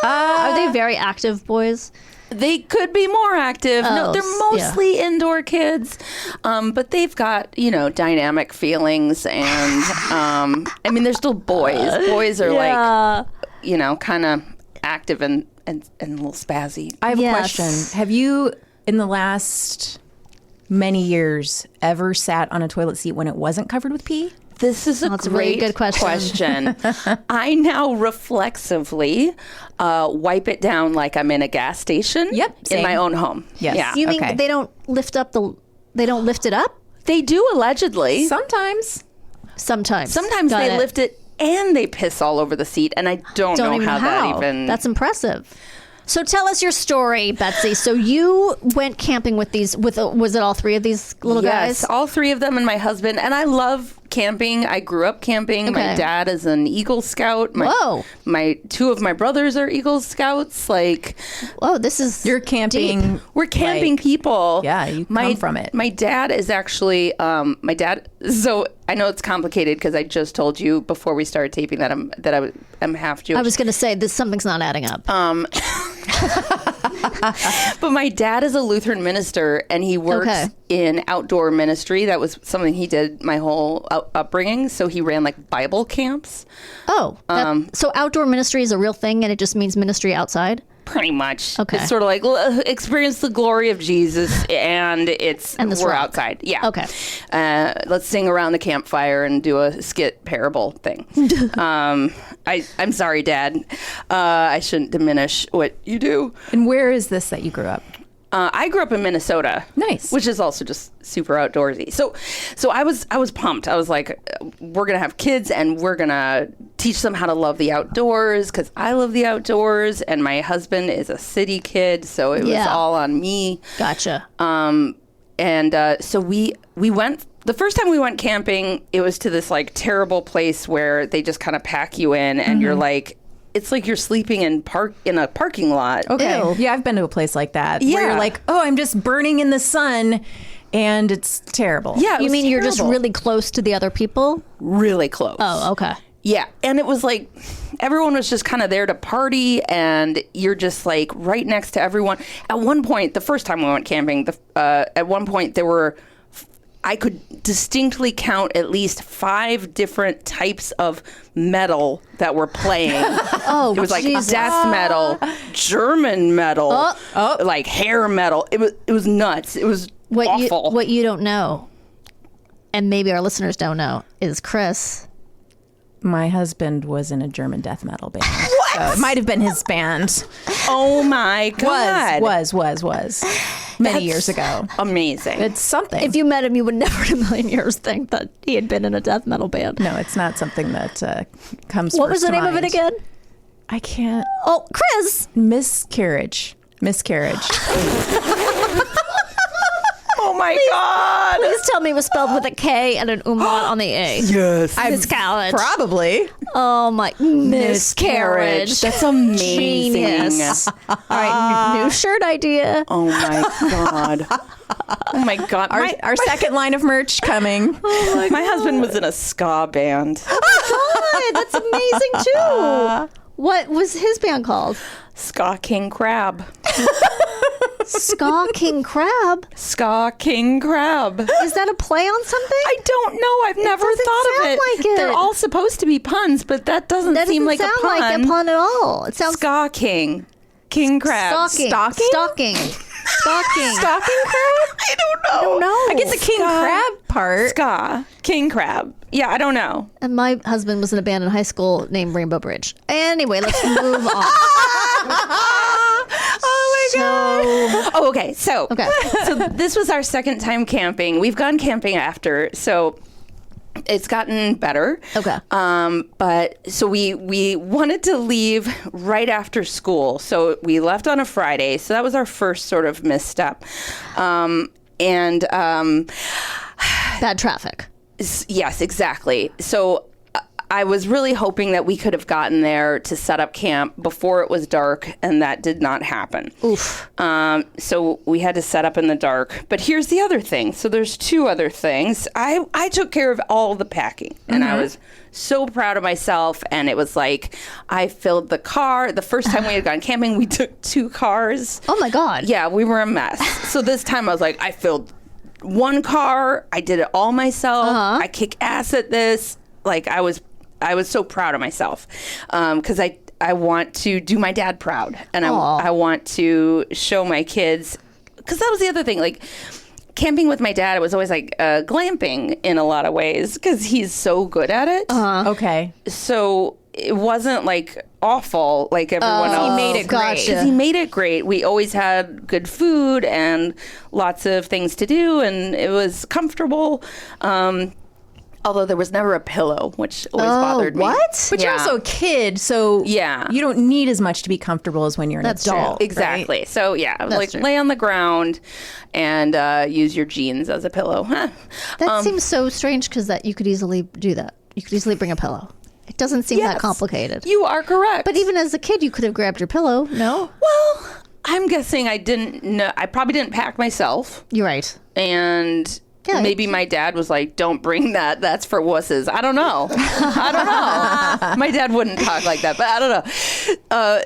Are they very active boys? They could be more active. Oh, No, they're mostly indoor kids, but they've got dynamic feelings, and I mean they're still boys. Boys are like kind of active and a little spazzy. I have a Yes. question. Have you, in the last many years, ever sat on a toilet seat when it wasn't covered with pee? This is a That's a really great good question. I now reflexively wipe it down like I'm in a gas station. Yep, in same. my own home. Yes. Yeah. You mean Okay. they don't lift up they don't lift it up? They do allegedly. Sometimes. Sometimes. Sometimes Got they it. lift it and they piss all over the seat, and I don't know even how that even. That's impressive. So tell us your story, Betsy. So you went camping with was it all 3 of these little Yes, guys? all 3 of them and my husband. And I love camping. I grew up camping. Okay. My dad is an Eagle Scout. Whoa. Two of my brothers are Eagle Scouts. Like, Whoa, this is You're camping. we're camping people. Yeah, you come from it. My dad is actually so I know it's complicated because I just told you before we started taping that I'm half Jewish. I was going to say something's not adding up. But my dad is a Lutheran minister, and he works in outdoor ministry. That was something he did my whole upbringing. So he ran like Bible camps. Oh, so outdoor ministry is a real thing, and it just means ministry outside? Pretty much. Okay. It's sort of like experience the glory of Jesus, and we're rock. outside. Yeah. Okay. Let's sing around the campfire and do a skit parable thing. I'm sorry, Dad. I shouldn't diminish what you do. And where is this that you grew up? I grew up in Minnesota. Nice. Which is also just super outdoorsy. So I was pumped. I was like, we're going to have kids and we're going to teach them how to love the outdoors because I love the outdoors and my husband is a city kid. So it was all on me. Gotcha. So we went, the first time we went camping, it was to this like terrible place where they just kind of pack you in and you're like, it's like you're sleeping in a parking lot. Okay. Ew. Yeah, I've been to a place like that. Yeah. Where you're like, oh, I'm just burning in the sun and it's terrible. Yeah. You mean you're just really close to the other people? really close? Oh, okay. Yeah. And it was like everyone was just kind of there to party and you're just like right next to everyone. At one point, the first time we went camping, at one point I could distinctly count at least 5 different types of metal that were playing. Oh, it was like Jesus. death metal, German metal, like hair metal. It was nuts. It was awful. What you don't know, and maybe our listeners don't know, is Chris. My husband was in a German death metal band. What? So it might have been his band. Oh my God. Was. Many years ago. Amazing. It's something. If you met him, you would never in a million years think that he had been in a death metal band. No, it's not something that comes What was first the to name of it mind. again? I can't. Oh, Chris. Miscarriage. Oh my God. Please tell me it was spelled with a K and an umlaut on the A. Yes. Miscarriage. Probably. Oh my, miscarriage. That's amazing. Genius. All right, new shirt idea. Oh my God. Oh my God. Our second line of merch coming. My husband was in a ska band. God, that's amazing too. What was his band called? Ska King Crab. Ska King Crab. Ska King Crab. Is that a play on something? I don't know. I've never doesn't thought of sound it. like it. They're all supposed to be puns, but that doesn't That seem doesn't like sound a pun. like a pun at all. It sounds Ska King. King Crab. Stalking. Stalking? Stalking. Stalking. Stocking crab? I don't know. No. I get the king crab part. Ska King Crab. Yeah, I don't know. And my husband was in a band in high school named Rainbow Bridge. Anyway, let's move on. Oh my God. Oh, okay. So this was our second time camping. We've gone camping after, so it's gotten better. Okay. But so we wanted to leave right after school. So we left on a Friday. So that was our first sort of misstep. Bad traffic. Yes, exactly. So I was really hoping that we could have gotten there to set up camp before it was dark, and that did not happen. Oof. So we had to set up in the dark. But here's the other thing. So there's 2 other things. I took care of all the packing, and I was so proud of myself. And it was like I filled the car. The first time we had gone camping, we took 2 cars. Oh my God. Yeah, we were a mess. So this time I was like, I filled 1 car. I did it all myself. I kick ass at this. Like I was so proud of myself because I want to do my dad proud, and I want to show my kids, because that was the other thing. Like camping with my dad, it was always like glamping in a lot of ways because he's so good at it. Okay. So it wasn't like awful like everyone else. He made it great. Because he made it great. We always had good food and lots of things to do, and it was comfortable. Although there was never a pillow, which always bothered me. What? But you're also a kid, so you don't need as much to be comfortable as when you're an adult. True. Exactly. Right? So lay on the ground and use your jeans as a pillow. That seems so strange because that you could easily do that. You could easily bring a pillow. It doesn't seem that complicated. You are correct. But even as a kid, you could have grabbed your pillow. No? Well, I'm guessing I didn't know. I probably didn't pack myself. You're right. And maybe my dad was like, don't bring that. That's for wusses. I don't know. My dad wouldn't talk like that, but I don't know.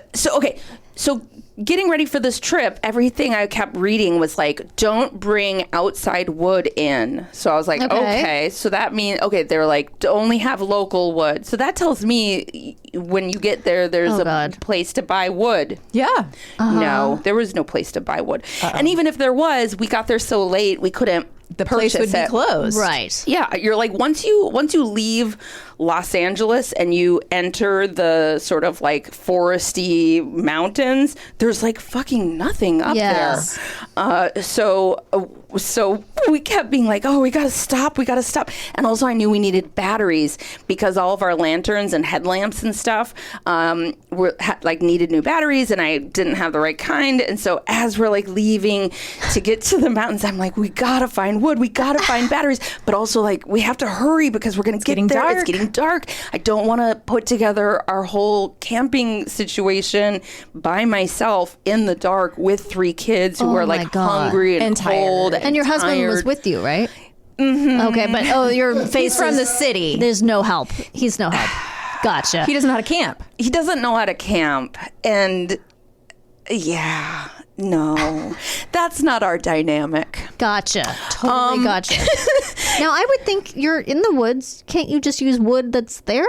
So getting ready for this trip, everything I kept reading was like, don't bring outside wood in. So I was like, okay. So that means, they were like, to only have local wood. So that tells me when you get there, there's a place to buy wood. Yeah. No, there was no place to buy wood. And even if there was, we got there so late, we couldn't. The place would be closed. Right. Yeah, you're like once you leave Los Angeles and you enter the sort of like foresty mountains, there's like fucking nothing up there. So we kept being like, we gotta stop. And also I knew we needed batteries because all of our lanterns and headlamps and stuff needed new batteries, and I didn't have the right kind. And so as we're like leaving to get to the mountains, I'm like, we gotta find wood, we gotta find batteries, but also like we have to hurry because we're gonna get there. Dark. It's getting dark. I don't want to put together our whole camping situation by myself in the dark with 3 kids who are like hungry and cold. And your husband was with you, right? Mm-hmm. Okay, but your face He's from the city. There's no help. He's no help. Gotcha. He doesn't know how to camp. He doesn't know how to camp. And no, that's not our dynamic. Gotcha. Totally gotcha. Now, I would think you're in the woods. Can't you just use wood that's there?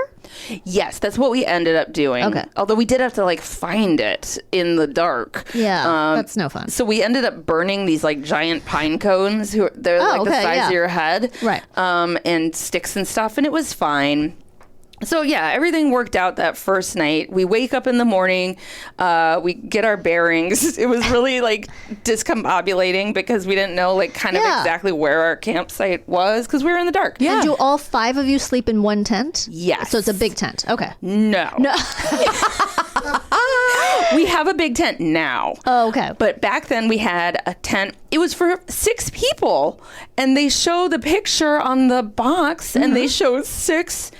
Yes, that's what we ended up doing. Okay. Although we did have to like find it in the dark. Yeah, that's no fun. So we ended up burning these like giant pine cones. They're like the size of your head. Right. And sticks and stuff. And it was fine. So everything worked out that first night. We wake up in the morning, we get our bearings. It was really like discombobulating because we didn't know like kind of exactly where our campsite was because we were in the dark. Yeah. And do all 5 of you sleep in one tent? Yes. So it's a big tent. Okay. No. We have a big tent now. Oh, okay. But back then we had a tent. It was for 6 people. And they show the picture on the box and they show 6.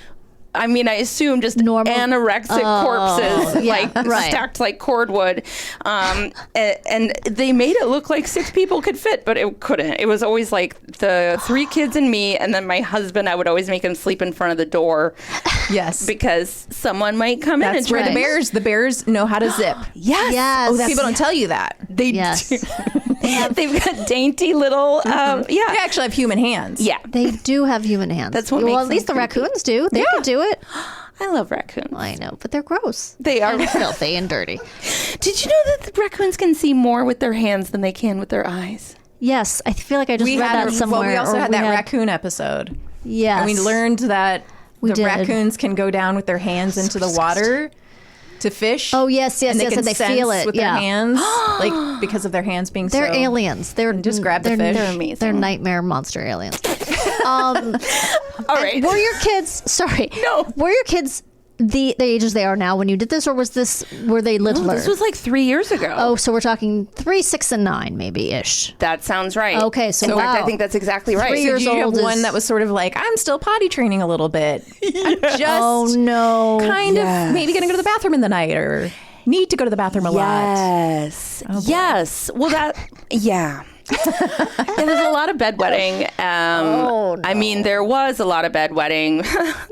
I mean, I assume just normal anorexic corpses, stacked like cordwood. And they made it look like 6 people could fit, but it couldn't. It was always like the 3 kids and me, and then my husband. I would always make him sleep in front of the door. Yes, because someone might come in and try to. The bears know how to zip. Yes. Oh, people don't tell you that. They do. They've got dainty little. They actually have human hands. Yeah, they do have human hands. That's what. Well, at least the raccoons do. They can do it. I love raccoons. I know, but they're gross. They are filthy and dirty. Did you know that the raccoons can see more with their hands than they can with their eyes? Yes, I feel like I just read that somewhere. Well, we also had that raccoon episode. Yes. And we learned that raccoons can go down with their hands into the water to fish. Oh, yes, and they can they sense feel it with their hands, like because of their hands being they're aliens. They're just grab the fish. They're amazing. They're nightmare monster aliens. All right. Were your kids? Sorry. No. Were your kids the ages they are now when you did this, or were they littler? This was like 3 years ago. Oh, so we're talking 3, 6, and 9, maybe ish. That sounds right. Okay, so in wow. fact, I think that's exactly right. 3 years you old have one that was sort of like, I'm still potty training a little bit. I'm just kind of maybe going to go to the bathroom in the night or need to go to the bathroom a lot. Yes. Well, there was a lot of bedwetting. I mean, there was a lot of bedwetting.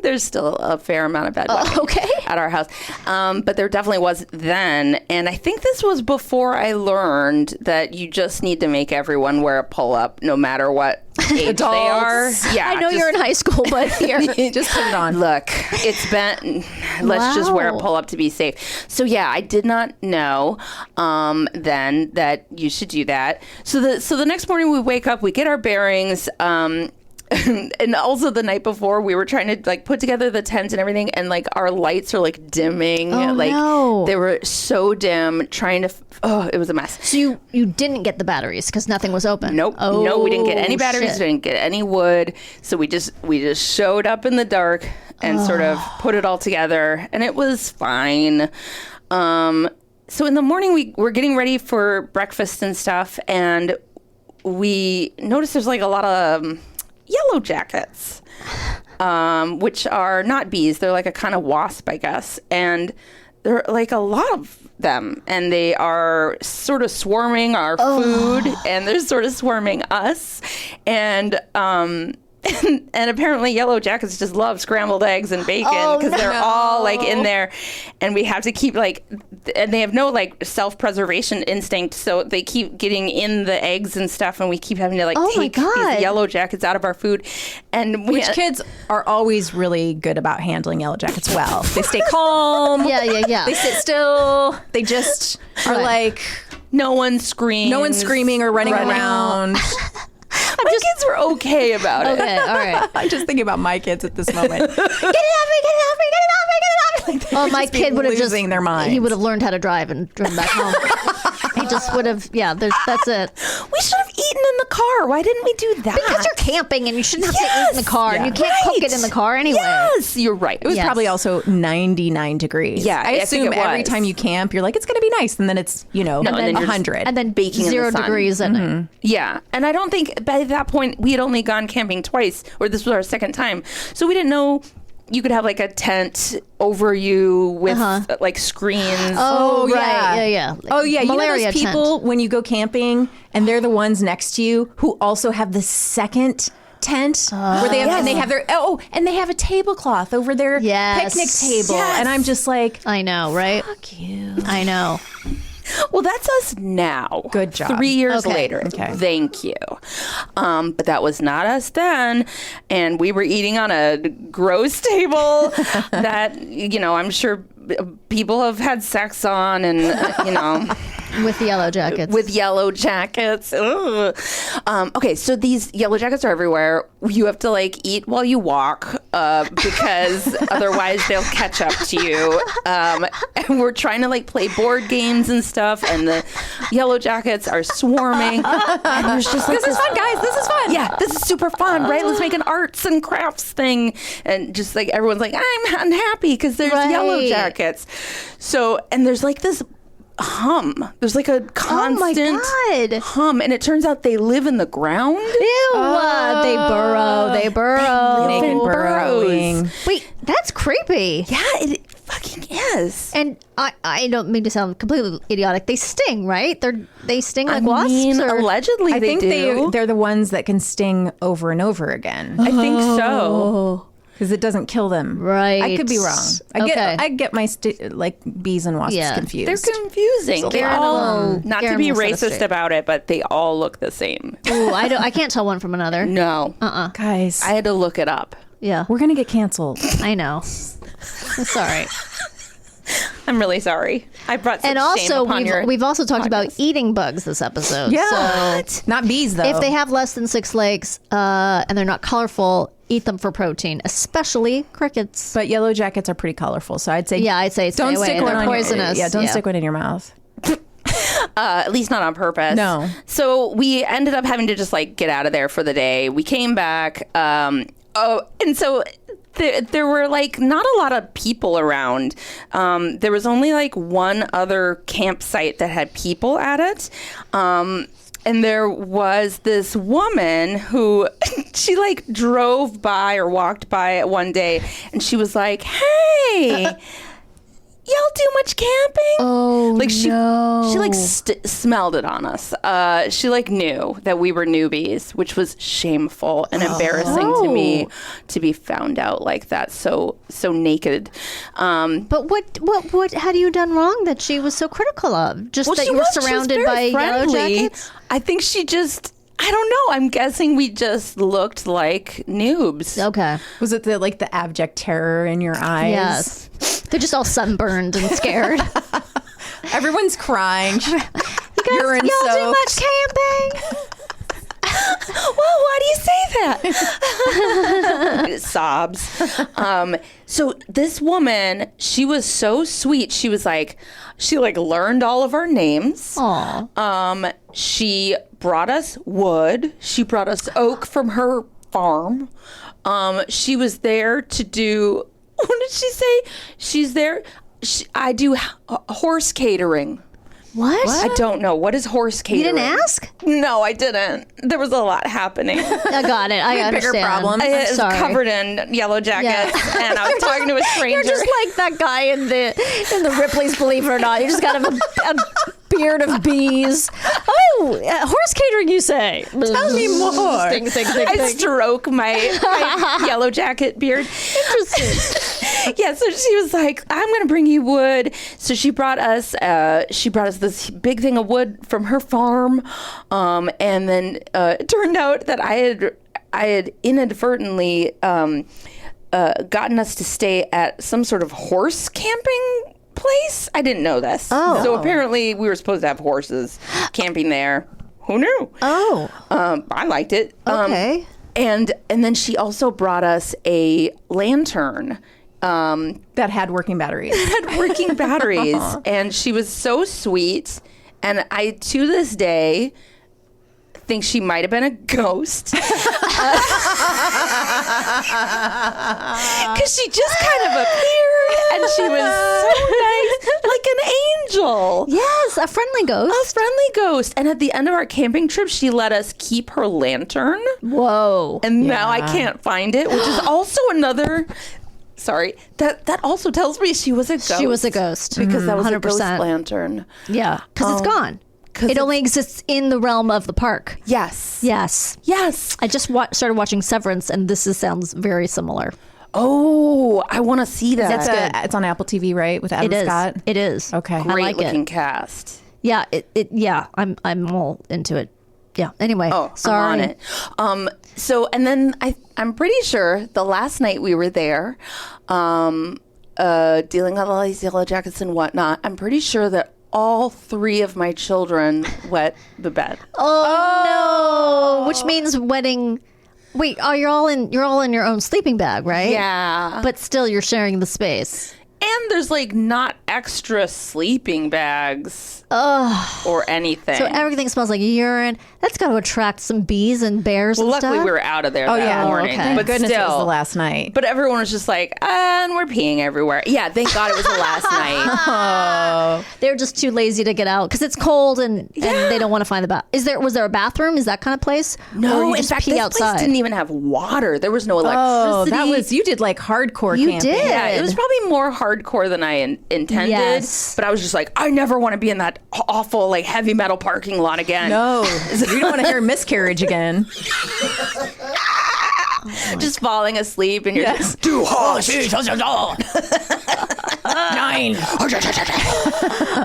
There's still a fair amount of bedwetting at our house. But there definitely was then. And I think this was before I learned that you just need to make everyone wear a pull-up no matter what age they are. Yeah, I know you're in high school, but here, just put it on. Look, it's been, let's just wear a pull-up to be safe. So yeah, I did not know then that you should do that. So the next morning we wake up, we get our bearings. And also the night before, we were trying to like put together the tent and everything, and like our lights are like dimming. They were so dim. Trying to, it was a mess. So you didn't get the batteries because nothing was open. Nope. No, we didn't get any batteries. Shit. Didn't get any wood. So we just showed up in the dark and sort of put it all together, and it was fine. So in the morning, we were getting ready for breakfast and stuff, and we noticed there's like a lot of yellow jackets, which are not bees. They're like a kind of wasp, I guess. And there are like a lot of them, and they are sort of swarming our food, and they're sort of swarming us. And and apparently yellow jackets just love scrambled eggs and bacon because they're all like in there, and we have to keep like, and they have no like self-preservation instinct, so they keep getting in the eggs and stuff, and we keep having to like take these yellow jackets out of our food. And which kids are always really good about handling yellow jackets well. They stay calm. Yeah. They sit still. They just are like, no one screaming or running around. My kids were okay about it. Okay, all right. I'm just thinking about my kids at this moment. Get it off me, get it off me, get it off me, get it off me. Like, Oh, my kid would have just losing their minds. He would have learned how to drive and driven back home. He just would have. Yeah, that's it. We should have eaten in the car. Why didn't we do that? Because you're camping and you shouldn't have to eat in the car, and you can't cook it in the car anyway. Yes, you're right. It was probably also 99 degrees. Yeah, I assume every time you camp, you're like, it's going to be nice, and then it's 100, and then baking 0 in the sun. degrees and Yeah, and I don't think by that point we had only gone camping twice, or this was our second time, so we didn't know you could have like a tent over you with like screens. Oh, right. Yeah. Oh, yeah. You know Malaria those people when you go camping and they're the ones next to you who also have the second tent where they have and they have their and they have a tablecloth over their picnic table. And I'm just like, I know, right? fuck you. I know. Well, that's us now. Good job. 3 years Okay. later. Okay. Thank you. But that was not us then. And we were eating on a gross table that, I'm sure people have had sex on and, With the yellow jackets. with yellow jackets. Ugh. Okay, so these yellow jackets are everywhere. You have to like eat while you walk because otherwise they'll catch up to you. And we're trying to like play board games and stuff, and the yellow jackets are swarming. And there's just like, This is fun, guys. This is fun. yeah, this is super fun, right? Let's make an arts and crafts thing. And just like everyone's like, I'm unhappy because there's yellow jackets. So, and there's like this hum. There's like a constant hum. And it turns out they live in the ground. Ew, they burrow. They burrow. They live in burrows. Wait, that's creepy. Yeah, it fucking is. And I don't mean to sound completely idiotic. They sting, right? They sting like wasps? Or? Allegedly I think they do. they're the ones that can sting over and over again. I think so. Because it doesn't kill them. Right. I could be wrong. I get my bees and wasps confused. They're confusing. They all, not to be Garen will set us racist straight. about it, but they all look the same. Ooh, I can't tell one from another. No. Guys, I had to look it up. Yeah, we're going to get canceled. I know. It's all right. I'm really sorry. I brought such And shame also, upon your we've also talked about podcast. eating bugs this episode. Yeah. So Not bees, though. if they have less than 6 legs and they're not colorful, eat them for protein, especially crickets. But yellow jackets are pretty colorful, so I'd say I'd say stay don't away. stick one They're on poisonous. Your, don't stick one in your mouth. At least not on purpose. No. So we ended up having to just like get out of there for the day. We came back. And so there were like not a lot of people around. There was only like one other campsite that had people at it. And there was this woman who she like drove by or walked by one day, and she was like, "Hey, y'all do much camping?" Oh, like she no. she like smelled it on us. She like knew that we were newbies, which was shameful and embarrassing to me to be found out like that, so naked. But what had you done wrong that she was so critical of? Just that she you were was- she was surrounded very by yellow friendly. jackets? I think she just, I don't know. I'm guessing we just looked like noobs. Okay. Was it the abject terror in your eyes? Yes. They're just all sunburned and scared. Everyone's crying. You're in Y'all do soaked. much camping? Well, why do you say that? sobs. So this woman, she was so sweet. She was like, she like learned all of our names. Aw. She brought us wood. She brought us oak from her farm. She was there to do, what did she say? She's there. I do horse catering. What? I don't know. What is horse catering? You didn't ask? No, I didn't. There was a lot happening. I got it. I understand. bigger problems. I was sorry. covered in yellow jackets, and I was talking to a stranger. You're just like that guy in the Ripley's Believe It or Not. You just got a beard of bees. Oh, horse catering, you say? Tell me more. Sting, sting, sting, I sting. stroke my yellow jacket beard. Interesting. Yeah, so she was like, "I'm going to bring you wood." So she brought us this big thing of wood from her farm, and then it turned out that I had inadvertently gotten us to stay at some sort of horse camping place. I didn't know this. Oh. So apparently we were supposed to have horses camping there. Who knew? Oh. I liked it. Okay. And then she also brought us a lantern. That had working batteries. Had working batteries, and she was so sweet. And I, to this day, think she might have been a ghost because she just kind of appeared, and she was so nice, like an angel. Yes, a friendly ghost. A friendly ghost. And at the end of our camping trip, she let us keep her lantern. Whoa. And now I can't find it, which is also another. Sorry, that also tells me she was a ghost. She was a ghost. Because that was a ghost 100%. lantern. Yeah, because it's gone. It only exists in the realm of the park. Yes. Yes. Yes. I just started watching Severance, and sounds very similar. Oh, I want to see that. That's good. It's on Apple TV, right? With Adam It is. Scott. It is. Okay. I Great like looking it. cast. Yeah. Yeah. I'm all into it. Yeah. Anyway. Oh, sorry. I'm on it. So, and then I'm pretty sure the last night we were there, dealing with all these yellow jackets and whatnot, I'm pretty sure that all 3 of my children wet the bed. Oh, no! Which means wedding. Wait, you're all in your own sleeping bag, right? Yeah. But still, you're sharing the space. And there's like not extra sleeping bags or anything. So everything smells like urine. That's got to attract some bees and bears well, and luckily stuff. we were out of there that morning. okay. Thank But goodness still, it was the last night. But everyone was just like, and we're peeing everywhere. Yeah, thank God it was the last night. They're just too lazy to get out because it's cold and they don't want to find the bath. Was there a bathroom? Is that kind of place? Or No, you in just fact, pee this outside? place didn't even have water. There was no electricity. Oh, you did like hardcore You camping. did. Yeah, it was probably more hardcore than I intended. Yes. But I was just like, I never want to be in that awful like heavy metal parking lot again. No, you don't want to hear miscarriage again. Just falling asleep and you're just 2 horses. 9.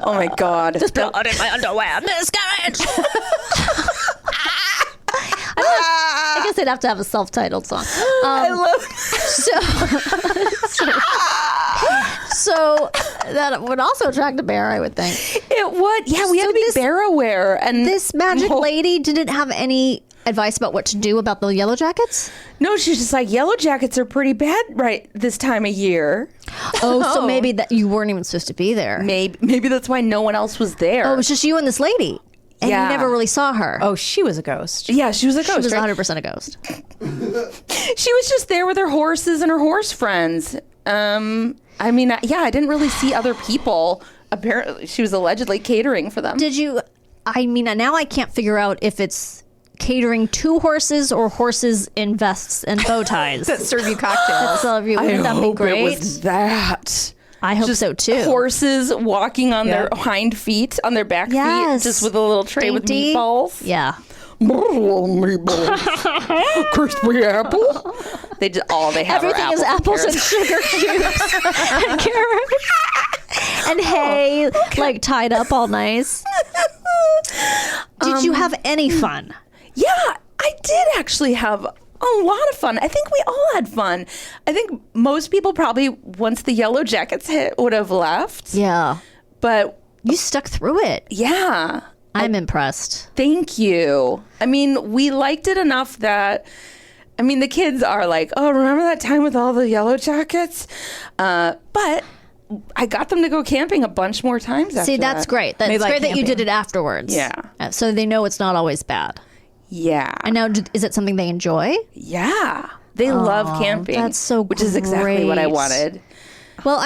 Oh my God. There's blood in my underwear. Miscarriage. I guess they'd have to have a self-titled song. I love So that would also attract a bear, I would think. it. Would. Yeah, we had So to be this- bear aware. And This magic lady didn't have any advice about what to do about the yellow jackets? No, she's just like, yellow jackets are pretty bad right this time of year. Oh, so maybe that you weren't even supposed to be there. Maybe that's why no one else was there. Oh, it was just you and this lady. And Yeah. you never really saw her. Oh, she was a ghost. Yeah, she was a She ghost. was right? 100% a ghost. She was just there with her horses and her horse friends. I mean, yeah, I didn't really see other people. Apparently, she was allegedly catering for them. Did you, I mean, now I can't figure out if it's catering to horses or horses in vests and bow ties. That serve you cocktails. So if you, I wouldn't that be hope great? it was that. I hope so too. Horses walking on their hind feet, on their back Yes. feet, just with a little tray Dainty. with meatballs. Yeah. Meatballs. Crispy apple. They have Everything are is apples and sugar cubes and carrots and hay, like tied up all nice. Did you have any fun? Yeah, I did actually have a lot of fun. I think we all had fun. I think most people probably, once the yellow jackets hit, would have left. Yeah. But You stuck through it. yeah, I'm impressed. thank you. I mean, we liked it enough that I mean, the kids are like, oh, remember that time with all the yellow jackets? But I got them to go camping a bunch more times after See, that's that. great. That's like great that you camping. did it afterwards. Yeah. So they know it's not always bad. Yeah. And now, is it something they enjoy? Yeah. They love camping. that's so Which is exactly what I great. wanted. Well,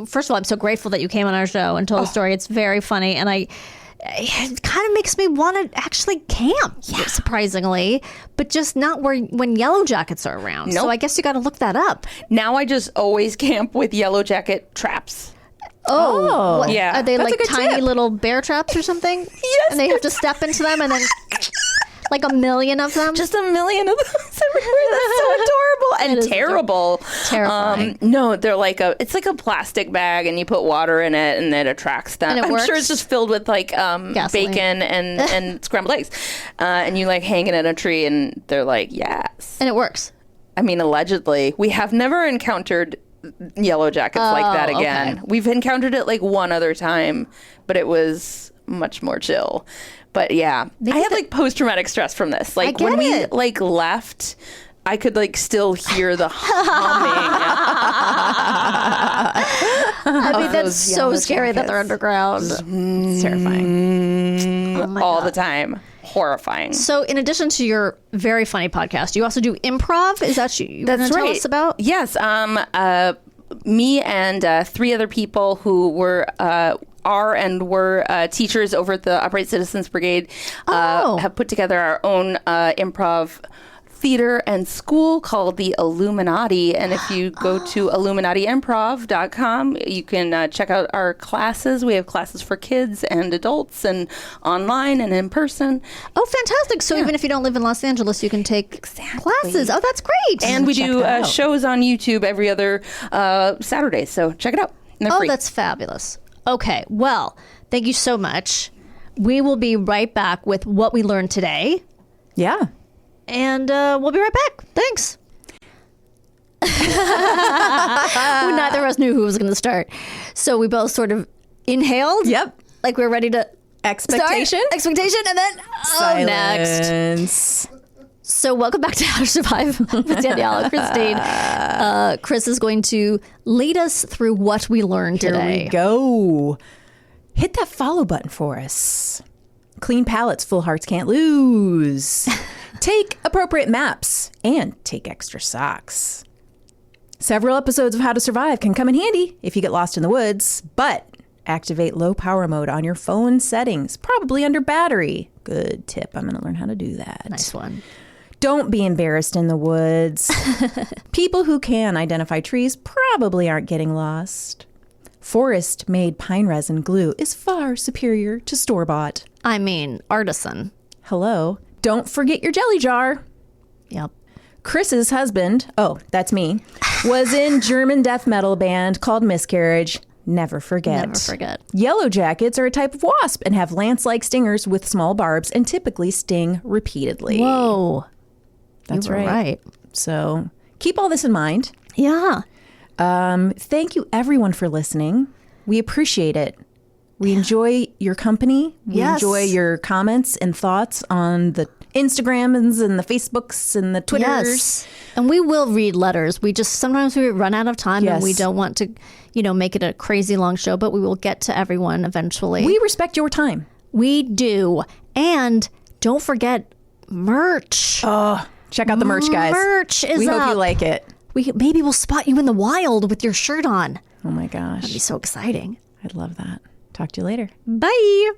first of all, I'm so grateful that you came on our show and told the story. It's very funny. And it kind of makes me want to actually camp, surprisingly, but just not when yellow jackets are around. So Nope. I guess you got to look that up. Now I just always camp with yellow jacket traps. Oh. What, Yeah. Are they That's a like good tiny tip. little bear traps or something? Yes, And they have to step into them and then like a million of them? Just a million of those everywhere. That's so adorable and is terrible. Terrifying. No, they're it's like a plastic bag, and you put water in it, and it attracts them. And it I'm sure works? it's just filled with Gasoline. bacon and scrambled eggs, and you hang it in a tree, and they're like, yes. And it works. I mean, allegedly, we have never encountered yellow jackets like that again. okay. We've encountered it one other time, but it was much more chill. But yeah, I had post-traumatic stress from this. get When we it. left, I could still hear the humming. I mean, that's those so yellow scary that they're jackets. underground. It's terrifying. all the time. Horrifying. So, in addition to your very funny podcast, you also do improv. Is that you want to tell us about? Yes. Me and 3 other people who were teachers over at the Upright Citizens Brigade have put together our own improv theater and school called the Illuminati. And if you go to illuminatiimprov.com, you can check out our classes. We have classes for kids and adults, and online and in person. Oh, fantastic. So, even if you don't live in Los Angeles, you can take classes. Oh, that's great. And we do that out. shows on YouTube every other Saturday. So check it out. And they're free. that's fabulous. Okay. Well, thank you so much. We will be right back with what we learned today. Yeah. And we'll be right back. Thanks. Neither of us knew who was going to start. So we both sort of inhaled. Yep. Like we were ready to Expectation. start. Expectation. And then, next. Silence. So welcome back to How to Survive with Danielle and Kristine. Chris is going to lead us through what we learned today. Here we go. Hit that follow button for us. Clean palettes, full hearts can't lose. Take appropriate maps and take extra socks. Several episodes of How to Survive can come in handy if you get lost in the woods, but activate low power mode on your phone settings, probably under battery. Good tip. I'm going to learn how to do that. Nice one. Don't be embarrassed in the woods. People who can identify trees probably aren't getting lost. Forest-made pine resin glue is far superior to store-bought. I mean, artisan. Hello. Don't forget your jelly jar. Yep. Chris's husband, oh, that's me, was in German death metal band called Miscarriage. Never forget. Never forget. Yellow jackets are a type of wasp and have lance-like stingers with small barbs and typically sting repeatedly. Whoa. That's You were right. right. So keep all this in mind. Yeah. Thank you, everyone, for listening. We appreciate it. We enjoy your company. We Yes. enjoy your comments and thoughts on the Instagrams and the Facebooks and the Twitters. Yes. And we will read letters. Sometimes we run out of time and we Yes. don't want to, make it a crazy long show, but we will get to everyone eventually. We respect your time. We do. And don't forget merch. Check out the merch, guys. Merch is We up. hope you like it. Maybe we'll spot you in the wild with your shirt on. Oh my gosh. That'd be so exciting. I'd love that. Talk to you later. Bye.